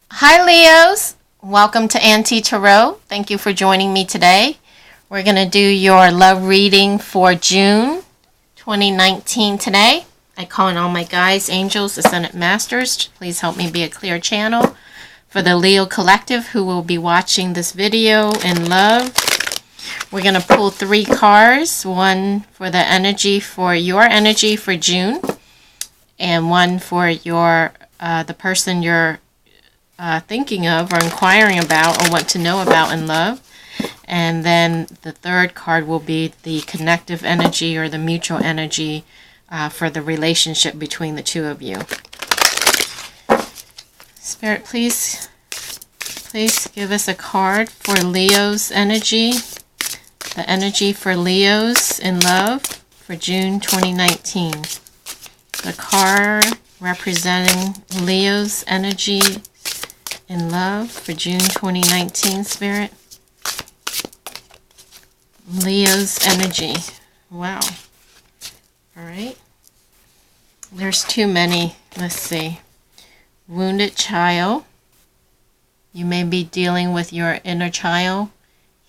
Hi, Leos. Welcome to Auntie Tarot. Thank you for joining me today. We're going to do your love reading for June 2019 today. I call in all my guides, angels, ascended masters. Please help me be a clear channel for the Leo collective who will be watching this video in love. We're going to pull 3 cards, one for the energy for your energy for June, and one for your the person you're thinking of or inquiring about or want to know about in love. And then the third card will be the connective energy or the mutual energy for the relationship between the two of you. Spirit, please give us a card for Leo's energy. The energy for Leo's in love for June 2019. The card representing Leo's energy in love for June 2019, Spirit. Leo's energy. Wow. All right. There's too many. Let's see. Wounded child. You may be dealing with your inner child,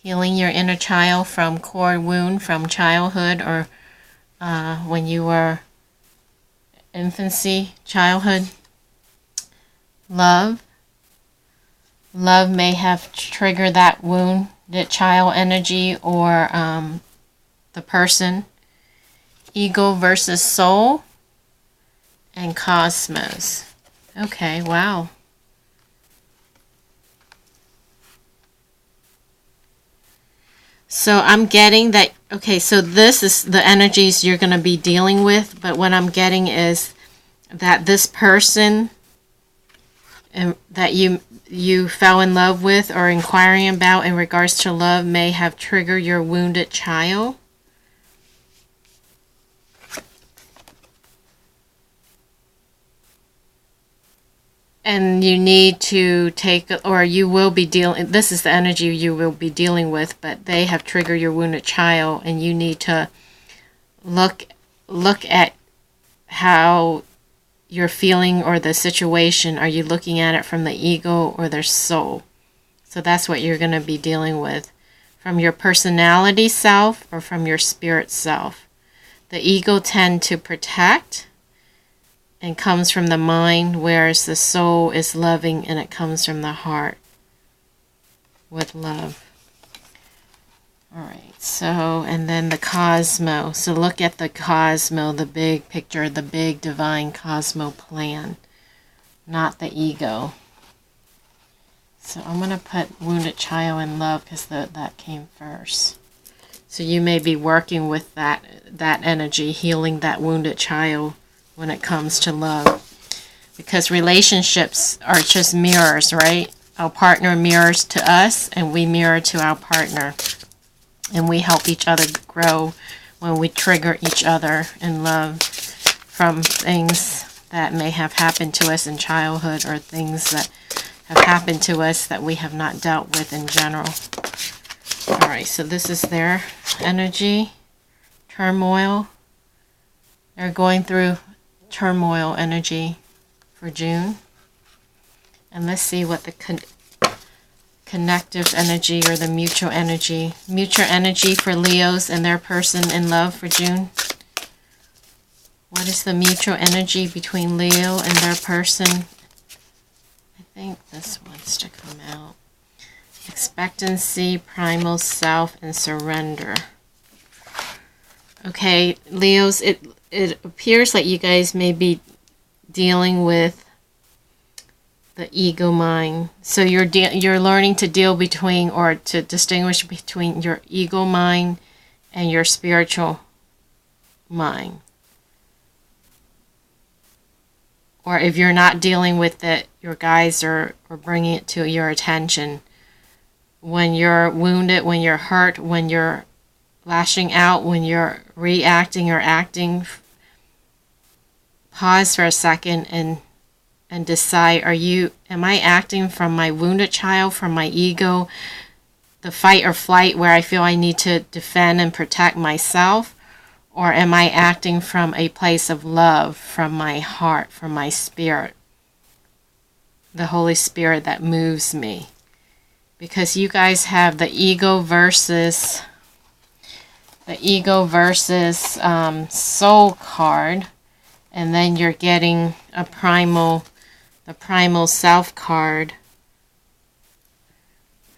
healing your inner child from core wound from childhood or when you were infancy, childhood. Love. Love may have triggered that wounded child energy or the person. Ego versus soul and cosmos. Okay, wow. So I'm getting that, okay, so this is the energies you're going to be dealing with, but what I'm getting is that this person that you fell in love with or inquiring about in regards to love may have triggered your wounded child. And you need to take, or you will be dealing, this is the energy you will be dealing with, but they have triggered your wounded child, and you need to look at how you're feeling or the situation. Are you looking at it from the ego or their soul? So that's what you're going to be dealing with. From your personality self or from your spirit self. The ego tend to protect and comes from the mind, whereas the soul is loving and it comes from the heart with love. All right, so, and then the cosmo. So look at the cosmo, the big picture, the big divine cosmo plan, not the ego. So I'm going to put wounded child in love because that came first. So you may be working with that energy, healing that wounded child when it comes to love. Because relationships are just mirrors, right? Our partner mirrors to us and we mirror to our partner. And we help each other grow when we trigger each other in love from things that may have happened to us in childhood or things that have happened to us that we have not dealt with in general. All right, so this is their energy, turmoil. They're going through turmoil energy for June. And let's see what the connective energy or the mutual energy for Leos and their person in love for June. What is the mutual energy between Leo and their person? I think this wants to come out. Expectancy, primal self, and surrender. Okay, Leos, it appears like you guys may be dealing with the ego mind. So you're learning to deal between or to distinguish between your ego mind and your spiritual mind. Or if you're not dealing with it, your guides are bringing it to your attention. When you're wounded, when you're hurt, when you're lashing out, when you're reacting or acting, pause for a second and decide, am I acting from my wounded child, from my ego, the fight or flight where I feel I need to defend and protect myself? Or am I acting from a place of love, from my heart, from my spirit? the Holy Spirit that moves me. Because you guys have the ego versus soul card, and then you're getting the primal self card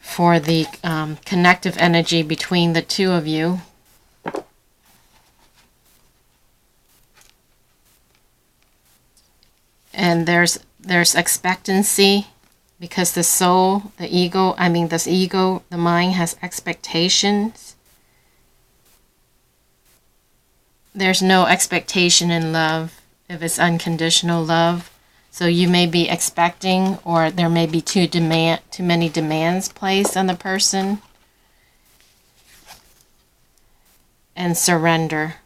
for the connective energy between the two of you. And there's expectancy, because the soul, the mind has expectations. There's no expectation in love if it's unconditional love. So you may be expecting, or there may be too many demands placed on the person. And surrender.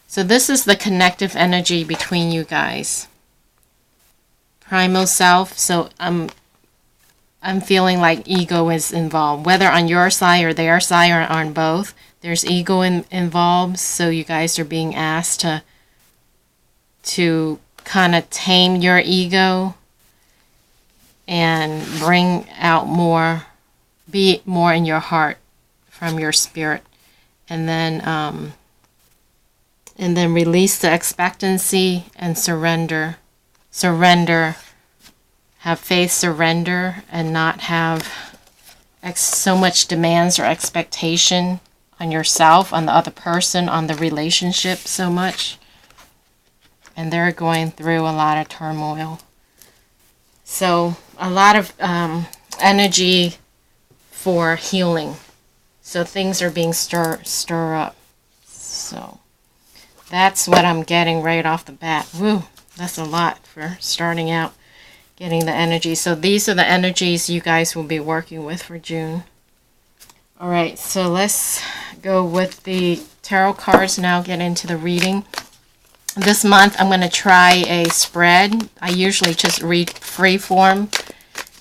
So this is the connective energy between you guys. Primal self. So I'm feeling like ego is involved, whether on your side or their side or on both. There's ego involved, so you guys are being asked to kind of tame your ego and bring out more, be more in your heart from your spirit, and then release the expectancy and surrender. Have faith, surrender, and not have so much demands or expectation on yourself, on the other person, on the relationship so much. And they're going through a lot of turmoil. So a lot of energy for healing. So things are being stir up. So that's what I'm getting right off the bat. Woo, that's a lot for starting out. Getting the energy. So these are the energies you guys will be working with for June. Alright, so let's go with the tarot cards now, get into the reading. This month I'm going to try a spread. I usually just read free form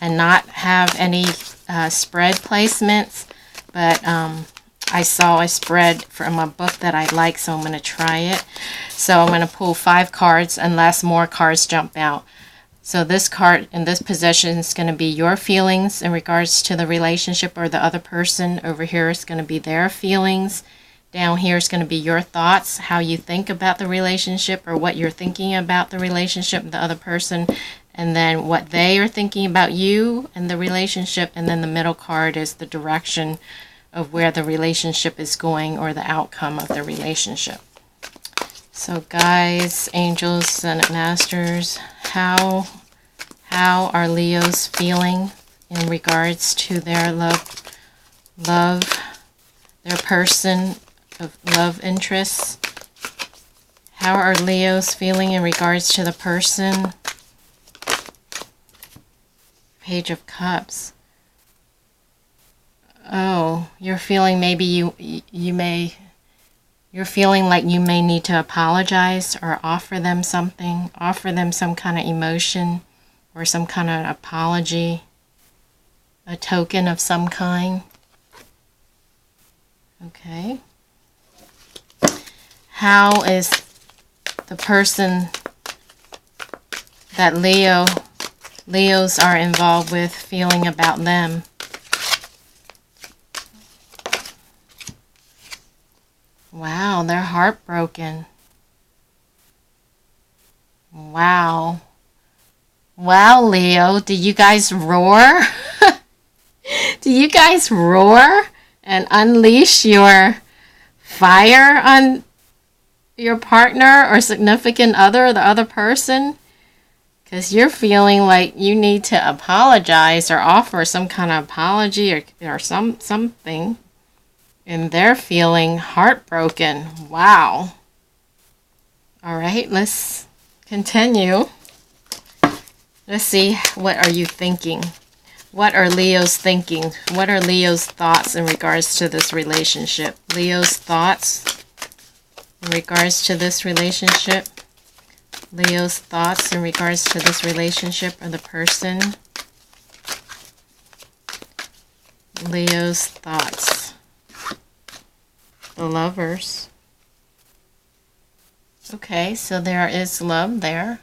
and not have any spread placements. But I saw a spread from a book that I like, so I'm going to try it. So I'm going to pull 5 cards unless more cards jump out. So this card in this position is going to be your feelings in regards to the relationship or the other person. Over here is going to be their feelings. Down here is going to be your thoughts, how you think about the relationship or what you're thinking about the relationship with the other person. And then what they are thinking about you and the relationship. And then the middle card is the direction of where the relationship is going or the outcome of the relationship. So guys, angels, Senate Masters, how are Leos feeling in regards to their love, their person of love interests? How are Leos feeling in regards to the person? Page of Cups. Oh, you're feeling maybe you're feeling like you may need to apologize or offer them something, offer them some kind of emotion or some kind of apology, a token of some kind. Okay. How is the person that Leos are involved with feeling about them? Wow, they're heartbroken. Wow. Wow, Leo, do you guys roar? Do you guys roar and unleash your fire on your partner or significant other, the other person? Because you're feeling like you need to apologize or offer some kind of apology or something. And they're feeling heartbroken. Wow. All right, let's continue. Let's see, what are you thinking? What are Leo's thinking? What are Leo's thoughts in regards to this relationship? Leo's thoughts in regards to this relationship. Leo's thoughts in regards to this relationship or the person. Leo's thoughts. The Lovers. Okay, so there is love there.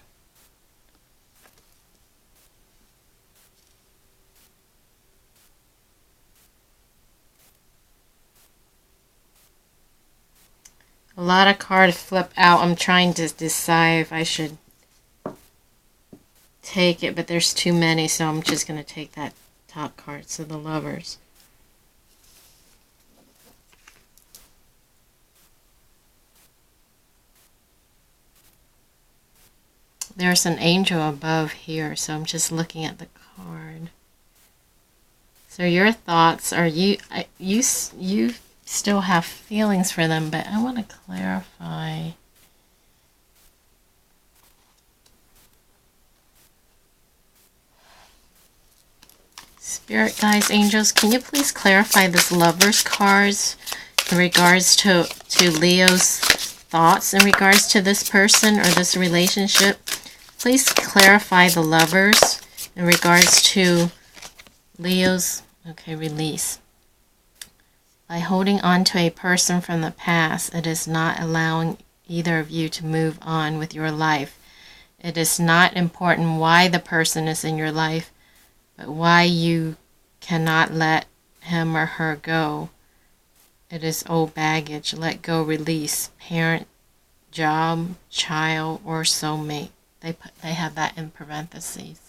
lot of cards flip out. I'm trying to decide if I should take it, but there's too many, so I'm just going to take that top card. So the Lovers. There's an angel above here, so I'm just looking at the card. So your thoughts are you still have feelings for them, but I want to clarify. Spirit guides, angels, can you please clarify this Lovers cards in regards to Leo's thoughts in regards to this person or this relationship? Please clarify the Lovers in regards to Leo's, okay, release. By holding on to a person from the past, it is not allowing either of you to move on with your life. It is not important why the person is in your life, but why you cannot let him or her go. It is old baggage. Let go, release. Parent, job, child, or soulmate. They have that in parentheses.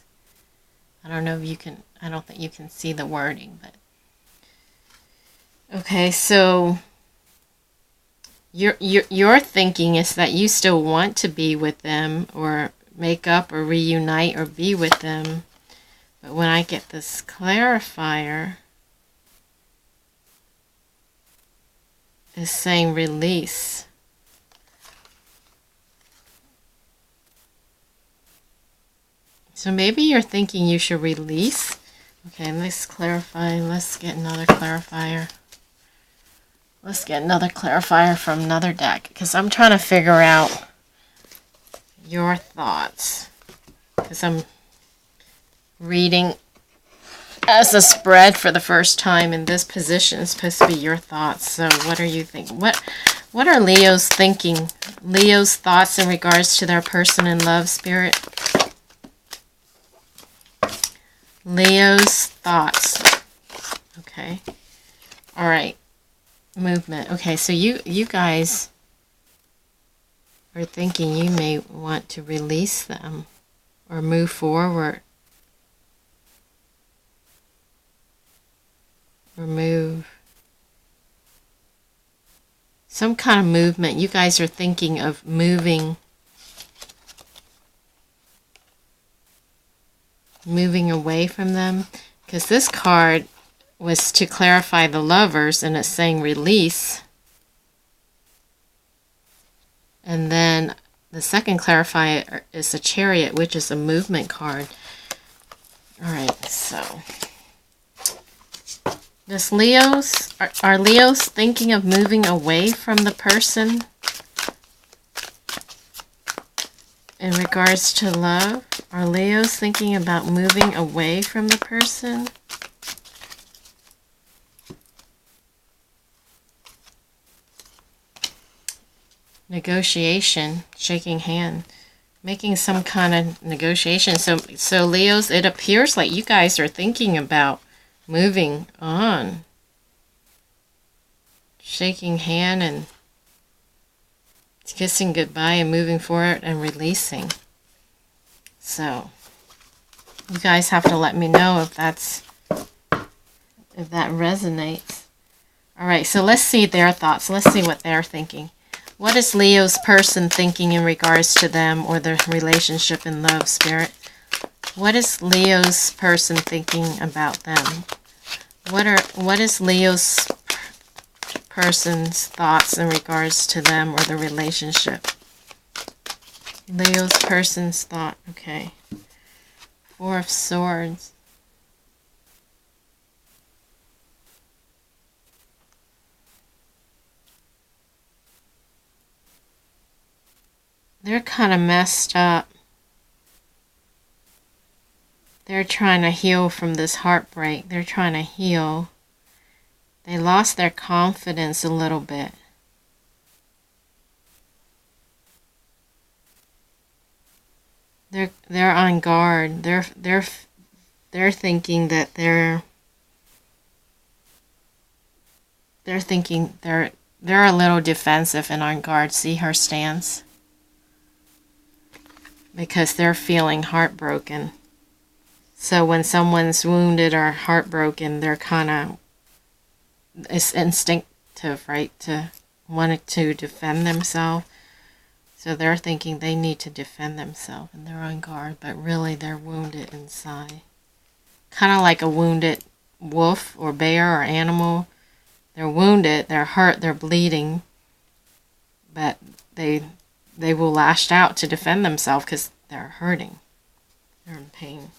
I don't know if you can, I don't think you can see the wording, but okay, so your thinking is that you still want to be with them or make up or reunite or be with them. But when I get this clarifier, it's saying release. So maybe you're thinking you should release. Okay, let's clarify. Let's get another clarifier. Let's get another clarifier from another deck, because I'm trying to figure out your thoughts. Because I'm reading as a spread for the first time, and this position is supposed to be your thoughts. So what are you thinking? What are Leo's thinking? Leo's thoughts in regards to their person in love, Spirit? Leo's thoughts. Okay. All right. Movement. Okay, so you guys are thinking you may want to release them or move forward or move. Some kind of movement. You guys are thinking of moving away from them, because this card was to clarify the Lovers, and it's saying release. And then the second clarifier is a Chariot, which is a movement card. All right, so does are Leos thinking of moving away from the person in regards to love? Are Leos thinking about moving away from the person? Negotiation, shaking hand, making some kind of negotiation. So Leos, it appears like you guys are thinking about moving on, shaking hand and kissing goodbye and moving forward and releasing. So you guys have to let me know if that resonates. All right, so let's see their thoughts. Let's see what they're thinking. What is Leo's person thinking in regards to them or their relationship in love, Spirit? What is Leo's person thinking about them? What is Leo's person's thoughts in regards to them or the relationship? Leo's person's thought. Okay. Four of Swords. They're kind of messed up. They're trying to heal from this heartbreak. They're trying to heal. They lost their confidence a little bit. They're on guard. They're thinking that they're thinking they're a little defensive and on guard. See her stance? Because they're feeling heartbroken. So when someone's wounded or heartbroken, they're kind of, it's instinctive, right, to want to defend themselves. So they're thinking they need to defend themselves and they're on guard, but really they're wounded inside. Kind of like a wounded wolf or bear or animal. They're wounded, they're hurt, they're bleeding, but they will lash out to defend themselves because they're hurting. They're in pain.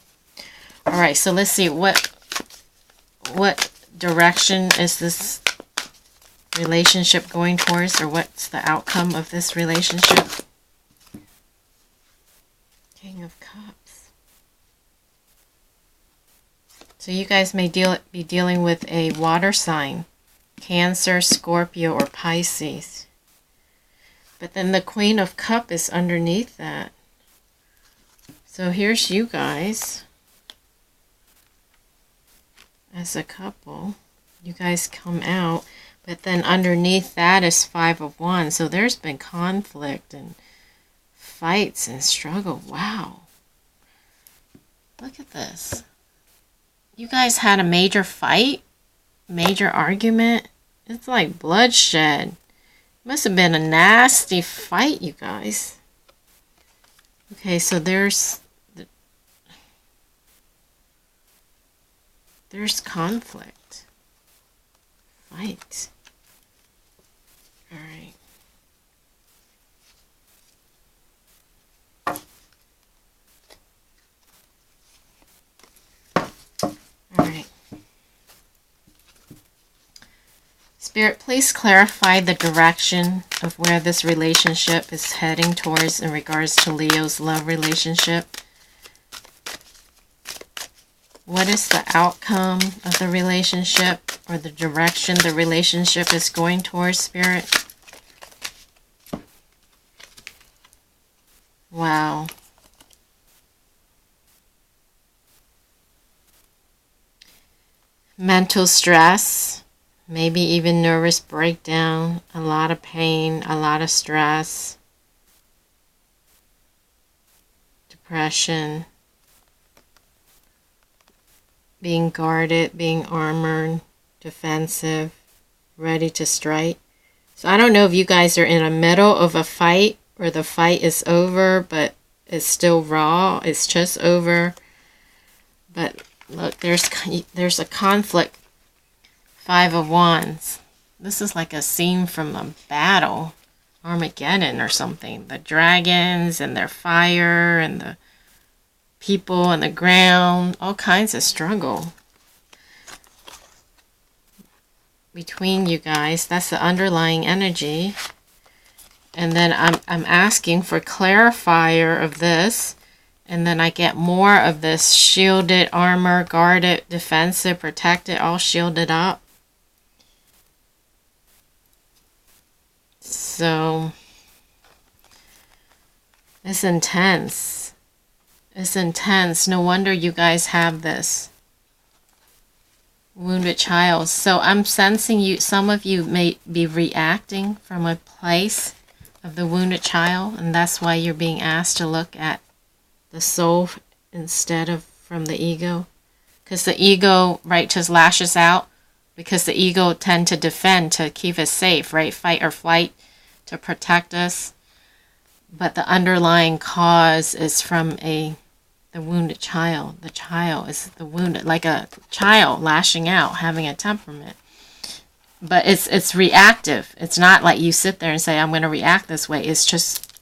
All right, so let's see what direction is this relationship going towards, or what's the outcome of this relationship? King of Cups. So you guys may be dealing with a water sign, Cancer, Scorpio, or Pisces. But then the Queen of Cups is underneath that. So here's you guys. As a couple, you guys come out, but then underneath that is Five of Wands. So there's been conflict and fights and struggle. Wow. Look at this. You guys had a major fight, major argument. It's like bloodshed. Must have been a nasty fight, you guys. Okay, so there's conflict. Fight. All right. All right. Spirit, please clarify the direction of where this relationship is heading towards in regards to Leo's love relationship. What is the outcome of the relationship, or the direction the relationship is going towards, Spirit? Wow. Mental stress, maybe even nervous breakdown, a lot of pain, a lot of stress, depression. Being guarded, being armored, defensive, ready to strike. So I don't know if you guys are in the middle of a fight, or the fight is over, but it's still raw. It's just over. But look, there's a conflict. Five of Wands. This is like a scene from a battle. Armageddon or something. The dragons and their fire and the people on the ground, all kinds of struggle between you guys. That's the underlying energy. And then I'm asking for clarifier of this, and then I get more of this shielded, armor, guarded, defensive, protected, all shielded up. So it's intense. It's intense. No wonder you guys have this wounded child. So I'm sensing you, some of you may be reacting from a place of the wounded child, and that's why you're being asked to look at the soul instead of from the ego. Because the ego, right, just lashes out, because the ego tend to defend, to keep us safe, right? Fight or flight, to protect us. But the underlying cause is from the wounded child. The child is the wounded, like a child lashing out, having a temperament. But it's reactive. It's not like you sit there and say, I'm going to react this way. It's just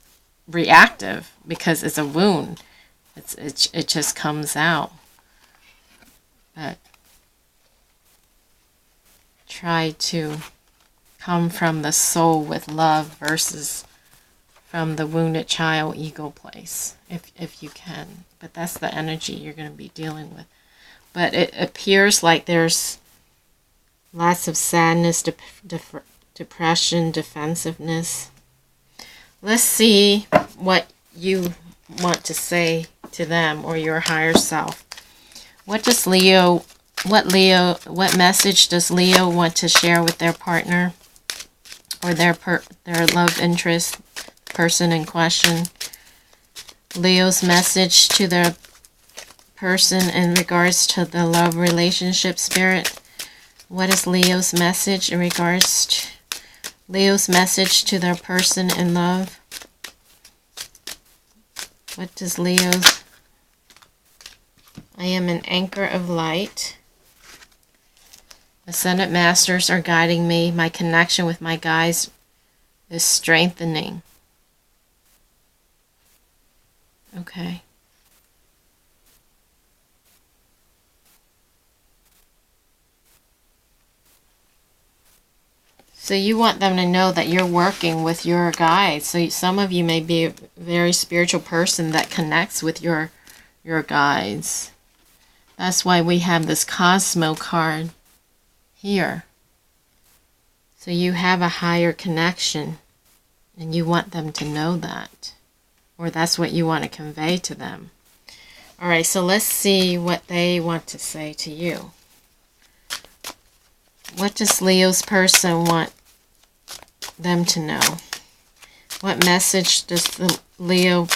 reactive because it's a wound. It just comes out. But try to come from the soul with love versus from the wounded child ego place, if you can. But that's the energy you're going to be dealing with. But it appears like there's lots of sadness, depression, defensiveness. Let's see what you want to say to them or your higher self. What message does Leo want to share with their partner? or their love interest, person in question. Leo's message to their person in regards to the love relationship, Spirit. What is Leo's message in regards to Leo's message to their person in love? What does Leo's... I am an anchor of light. Ascended Masters are guiding me. My connection with my guides is strengthening. Okay. So you want them to know that you're working with your guides. So some of you may be a very spiritual person that connects with your guides. That's why we have this Cosmo card here. So you have a higher connection, and you want them to know that. Or that's what you want to convey to them. Alright, so let's see what they want to say to you. What does Leo's person want them to know? What message does the Leo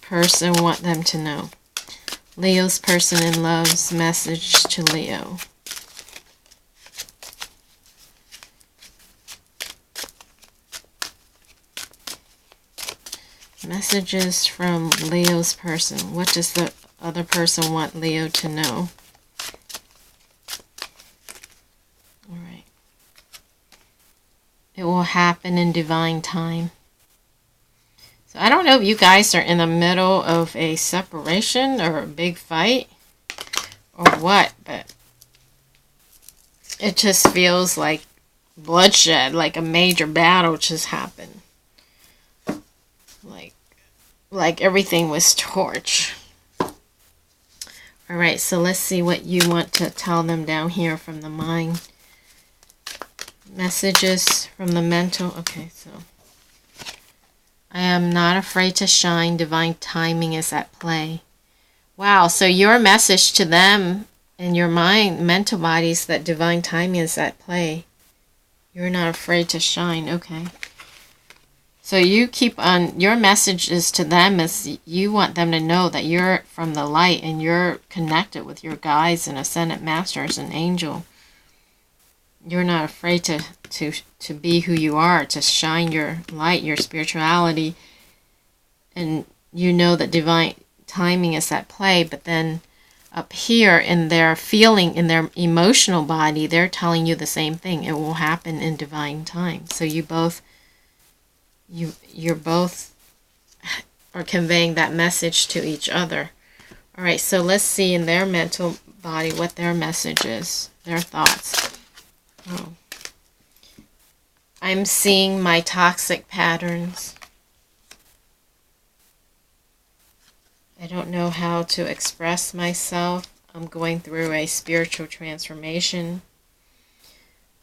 person want them to know? Leo's person in love's message to Leo. Messages from Leo's person. What does the other person want Leo to know? Alright. It will happen in divine time. So I don't know if you guys are in the middle of a separation or a big fight or what, but it just feels like bloodshed, like a major battle just happened. Like everything was torch. Alright, so let's see what you want to tell them down here from the mind. Messages from the mental. Okay, so I am not afraid to shine. Divine timing is at play. Wow, so your message to them in your mind, mental bodies, that divine timing is at play. You're not afraid to shine. Okay. So you keep on, your message is to them is you want them to know that you're from the light and you're connected with your guides and ascended masters and angel. You're not afraid to be who you are, to shine your light, your spirituality. And you know that divine timing is at play, but then up here in their feeling, in their emotional body, they're telling you the same thing. It will happen in divine time. So you both... You're both are conveying that message to each other. Alright, so let's see in their mental body what their message is, their thoughts. Oh. I'm seeing my toxic patterns. I don't know how to express myself. I'm going through a spiritual transformation.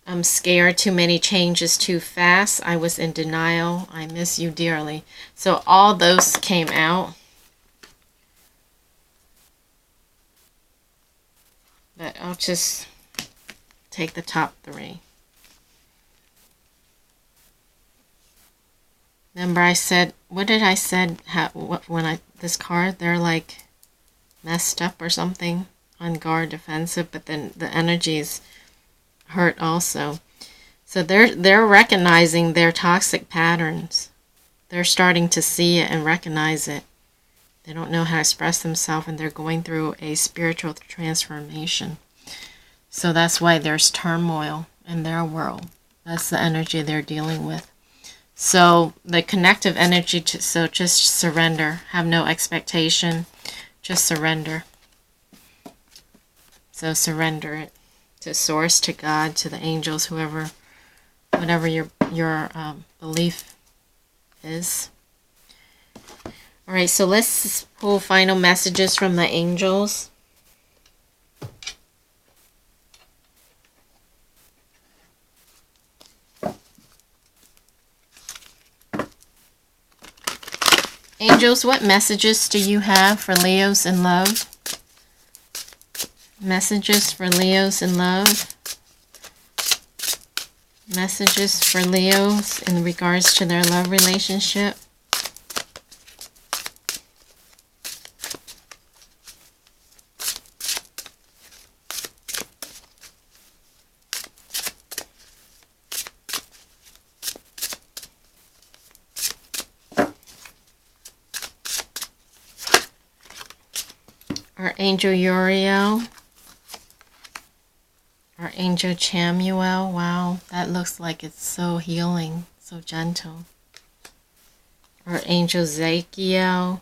I'm scared, too many changes too fast. I was in denial. I miss you dearly. So all those came out. But I'll just take the top three. Remember I said, what did I said when this card, they're like messed up or something, on guard, defensive, but then the energy is hurt also. So they're recognizing their toxic patterns. They're starting to see it and recognize it. They don't know how to express themselves, and they're going through a spiritual transformation. So that's why there's turmoil in their world. That's the energy they're dealing with. So the connective energy, so just surrender. Have no expectation. Just surrender. So surrender it to Source, to God, to the angels, whoever, whatever your belief is. All right, so let's pull final messages from the angels. Angels, what messages do you have for Leos in love? Messages for Leos in love. Messages for Leos in regards to their love relationship. Archangel Uriel. Archangel Chamuel. Wow, that looks like it's so healing, so gentle. Archangel Zachiel.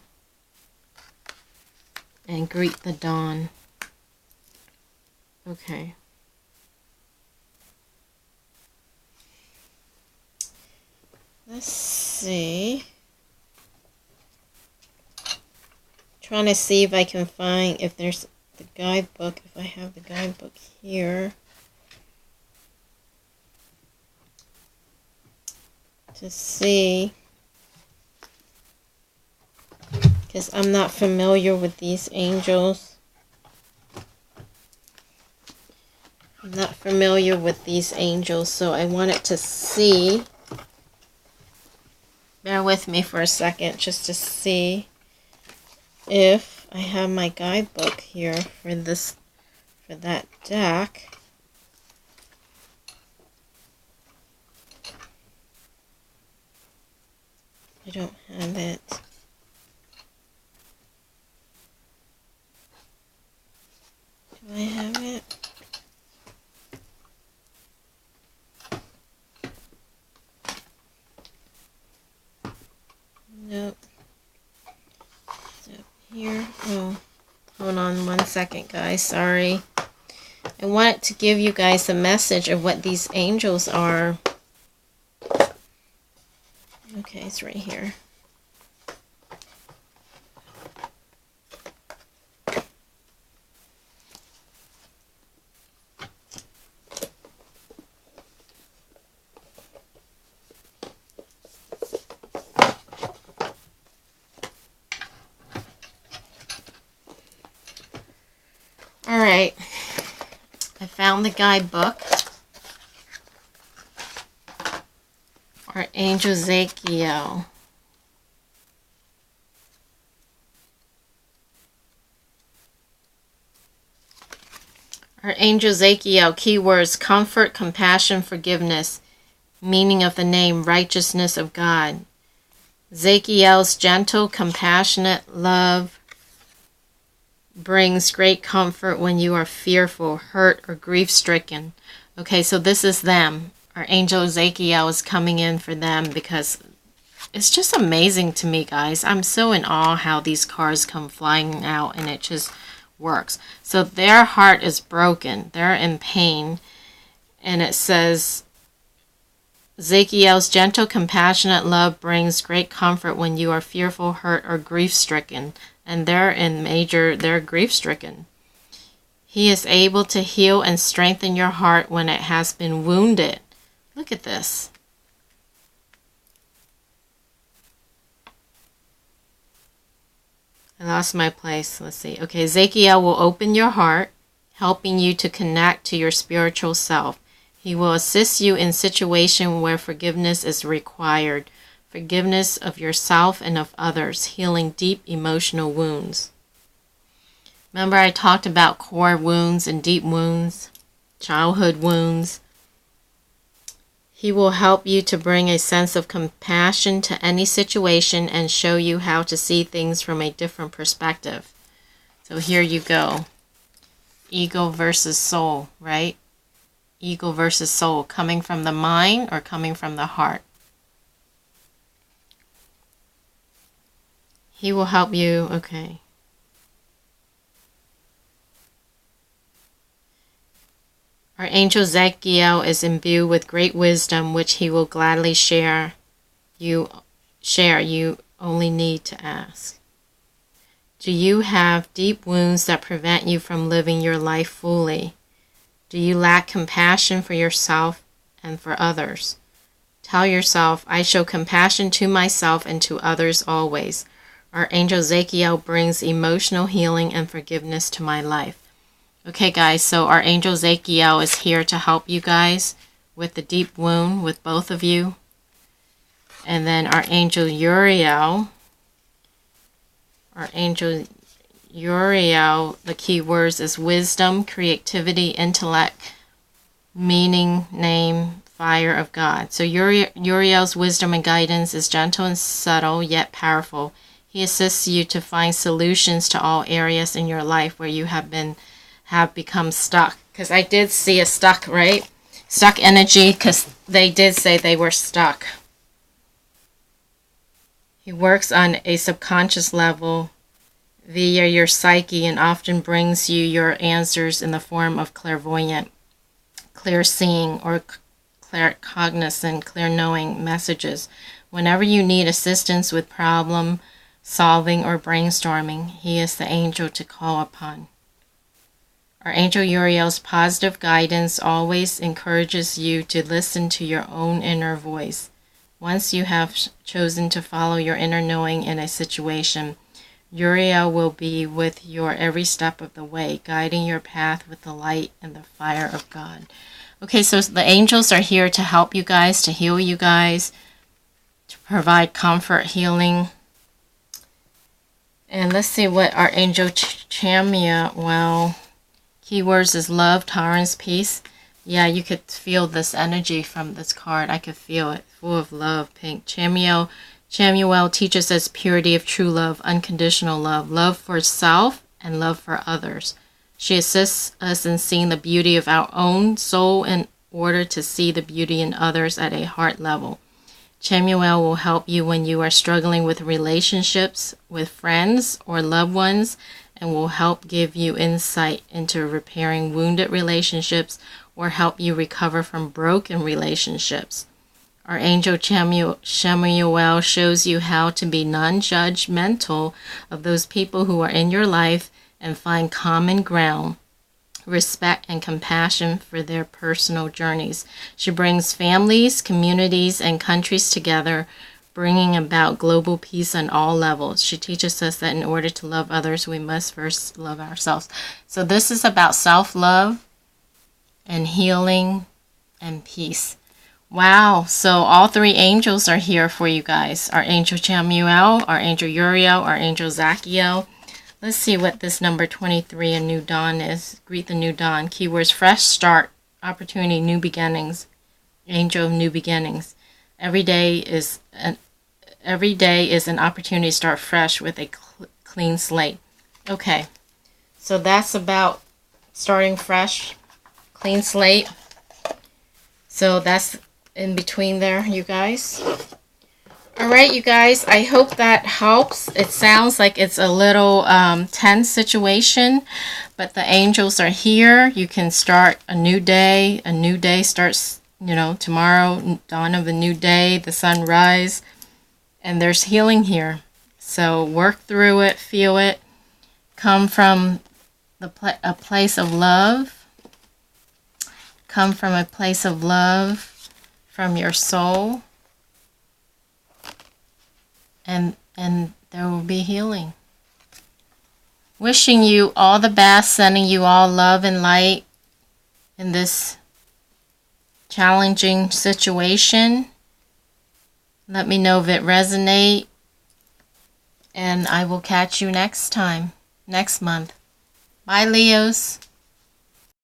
And Greet the Dawn. Okay. Let's see. Trying to see if I can find, if there's the guidebook, if I have the guidebook here. To see. Because I'm not familiar with these angels. I'm not familiar with these angels, so I wanted to see. Bear with me for a second just to see if I have my guidebook here for this, for that deck. I don't have it. Do I have it? Nope. It's up here. Oh, hold on one second, guys. Sorry. I wanted to give you guys a message of what these angels are. Okay, it's right here. Alright, I found the guidebook. Archangel Zachiel. Archangel Zachiel, keywords: comfort, compassion, forgiveness. Meaning of the name: righteousness of God. Zachiel's gentle, compassionate love brings great comfort when you are fearful, hurt, or grief-stricken. Okay, so this is them. Archangel Zachiel is coming in for them because it's just amazing to me, guys. I'm so in awe how these cards come flying out and it just works. So their heart is broken. They're in pain. And it says, Zachiel's gentle, compassionate love brings great comfort when you are fearful, hurt, or grief-stricken. And they're grief-stricken. He is able to heal and strengthen your heart when it has been wounded. Look at this. I lost my place. Let's see. Okay, Zachiel will open your heart, helping you to connect to your spiritual self. He will assist you in situations where forgiveness is required. Forgiveness of yourself and of others, healing deep emotional wounds. Remember I talked about core wounds and deep wounds, childhood wounds. He will help you to bring a sense of compassion to any situation and show you how to see things from a different perspective. So here you go. Ego versus soul, right? Ego versus soul, coming from the mind or coming from the heart. He will help you, okay. Archangel Zachiel is imbued with great wisdom, which he will gladly share. You only need to ask. Do you have deep wounds that prevent you from living your life fully? Do you lack compassion for yourself and for others? Tell yourself, I show compassion to myself and to others always. Archangel Zachiel brings emotional healing and forgiveness to my life. Okay, guys, so Archangel Zachiel is here to help you guys with the deep wound with both of you. And then Archangel Uriel. Archangel Uriel, the key words is wisdom, creativity, intellect, meaning, name, fire of God. So Uriel's wisdom and guidance is gentle and subtle, yet powerful. He assists you to find solutions to all areas in your life where you have become stuck. Because I did see a stuck, right? Stuck energy, because they did say they were stuck. He works on a subconscious level via your psyche and often brings you your answers in the form of clairvoyant, clear seeing, or claircognizant, clear knowing messages. Whenever you need assistance with problem solving or brainstorming, he is the angel to call upon. Archangel Uriel's positive guidance always encourages you to listen to your own inner voice. Once you have chosen to follow your inner knowing in a situation, Uriel will be with your every step of the way, guiding your path with the light and the fire of God. Okay, so the angels are here to help you guys, to heal you guys, to provide comfort, healing. And let's see what Archangel Chamuel, well, keywords is love, tolerance, peace. Yeah, you could feel this energy from this card. I could feel it, full of love, pink. Chamuel teaches us purity of true love, unconditional love, love for self and love for others. She assists us in seeing the beauty of our own soul in order to see the beauty in others at a heart level. Chamuel will help you when you are struggling with relationships with friends or loved ones, and will help give you insight into repairing wounded relationships or help you recover from broken relationships. Archangel Chamuel shows you how to be non-judgmental of those people who are in your life and find common ground, respect, and compassion for their personal journeys. She brings families, communities, and countries together, bringing about global peace on all levels. She teaches us that in order to love others, we must first love ourselves. So this is about self-love and healing and peace. Wow, so all three angels are here for you guys. Archangel Chamuel, Archangel Uriel, Archangel Zachiel. Let's see what this number 23, a new dawn, is. Greet the new dawn. Keywords: fresh start, opportunity, new beginnings. Angel of new beginnings. Every day is an opportunity to start fresh with a clean slate. Okay, so that's about starting fresh, clean slate. So that's in between there, you guys. Alright, you guys, I hope that helps. It sounds like it's a little tense situation, but the angels are here. You can start a new day. A new day starts, tomorrow, dawn of a new day, the sunrise, and there's healing here. So work through it, feel it, come from a place of love. Come from a place of love from your soul. And there will be healing. Wishing you all the best, sending you all love and light in this challenging situation. Let me know if it resonates, and I will catch you next time, next month. Bye, Leos.